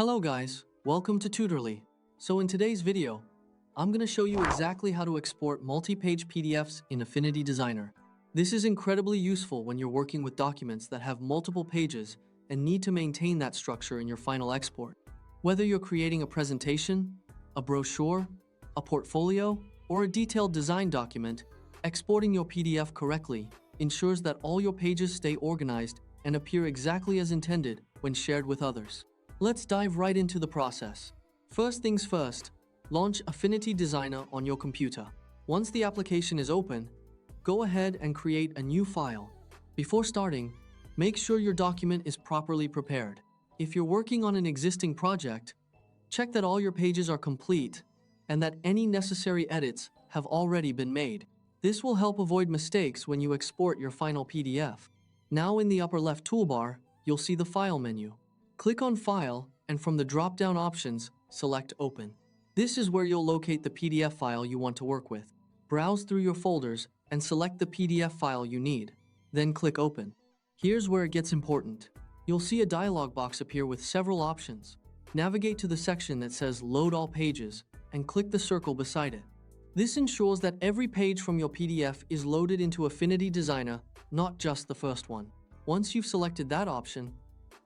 Hello guys, welcome to Tutorly. So in today's video, I'm going to show you exactly how to export multi-page PDFs in Affinity Designer. This is incredibly useful when you're working with documents that have multiple pages and need to maintain that structure in your final export. Whether you're creating a presentation, a brochure, a portfolio, or a detailed design document, exporting your PDF correctly ensures that all your pages stay organized and appear exactly as intended when shared with others. Let's dive right into the process. First things first, launch Affinity Designer on your computer. Once the application is open, go ahead and create a new file. Before starting, make sure your document is properly prepared. If you're working on an existing project, check that all your pages are complete and that any necessary edits have already been made. This will help avoid mistakes when you export your final PDF. Now in the upper left toolbar, you'll see the File menu. Click on File and from the drop-down options, select Open. This is where you'll locate the PDF file you want to work with. Browse through your folders and select the PDF file you need. Then click Open. Here's where it gets important. You'll see a dialog box appear with several options. Navigate to the section that says Load All Pages and click the circle beside it. This ensures that every page from your PDF is loaded into Affinity Designer, not just the first one. Once you've selected that option,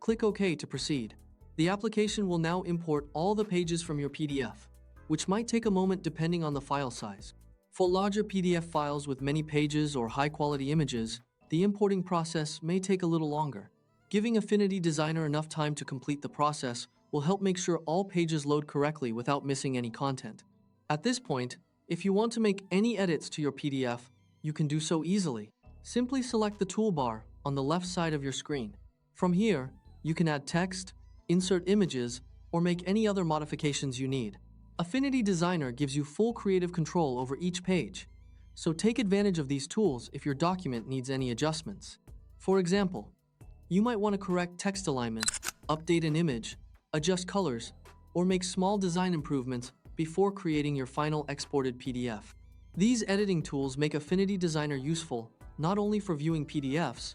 click OK to proceed. The application will now import all the pages from your PDF, which might take a moment depending on the file size. For larger PDF files with many pages or high-quality images, the importing process may take a little longer. Giving Affinity Designer enough time to complete the process will help make sure all pages load correctly without missing any content. At this point, if you want to make any edits to your PDF, you can do so easily. Simply select the toolbar on the left side of your screen. From here, you can add text, insert images, or make any other modifications you need. Affinity Designer gives you full creative control over each page, so take advantage of these tools if your document needs any adjustments. For example, you might want to correct text alignment, update an image, adjust colors, or make small design improvements before creating your final exported PDF. These editing tools make Affinity Designer useful not only for viewing PDFs,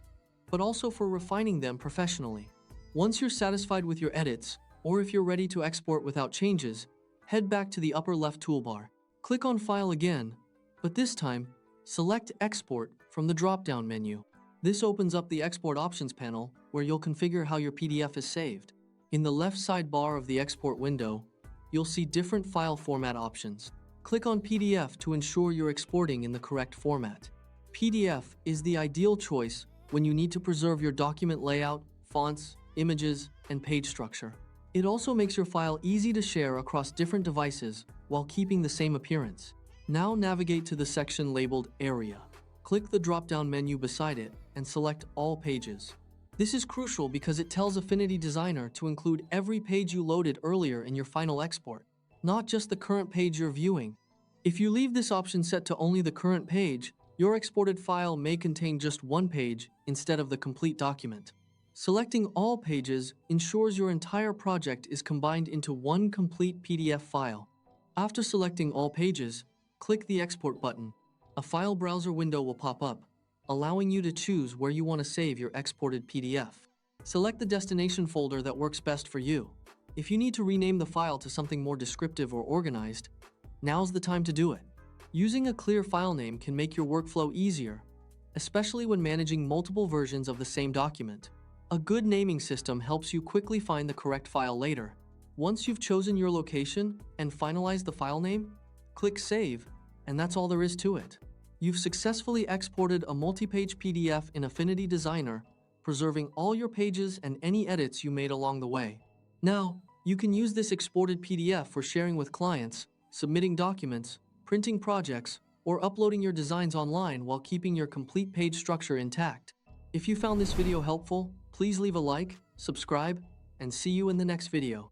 but also for refining them professionally. Once you're satisfied with your edits, or if you're ready to export without changes, head back to the upper left toolbar. Click on File again, but this time, select Export from the drop-down menu. This opens up the Export Options panel where you'll configure how your PDF is saved. In the left sidebar of the export window, you'll see different file format options. Click on PDF to ensure you're exporting in the correct format. PDF is the ideal choice when you need to preserve your document layout, fonts, images, and page structure. It also makes your file easy to share across different devices while keeping the same appearance. Now navigate to the section labeled Area. Click the drop-down menu beside it and select All Pages. This is crucial because it tells Affinity Designer to include every page you loaded earlier in your final export, not just the current page you're viewing. If you leave this option set to only the current page, your exported file may contain just one page instead of the complete document. Selecting all pages ensures your entire project is combined into one complete PDF file. After selecting all pages, click the Export button. A file browser window will pop up, allowing you to choose where you want to save your exported PDF. Select the destination folder that works best for you. If you need to rename the file to something more descriptive or organized, now's the time to do it. Using a clear file name can make your workflow easier, especially when managing multiple versions of the same document. A good naming system helps you quickly find the correct file later. Once you've chosen your location and finalized the file name, click Save, and that's all there is to it. You've successfully exported a multi-page PDF in Affinity Designer, preserving all your pages and any edits you made along the way. Now, you can use this exported PDF for sharing with clients, submitting documents, printing projects, or uploading your designs online while keeping your complete page structure intact. If you found this video helpful, please leave a like, subscribe, and see you in the next video.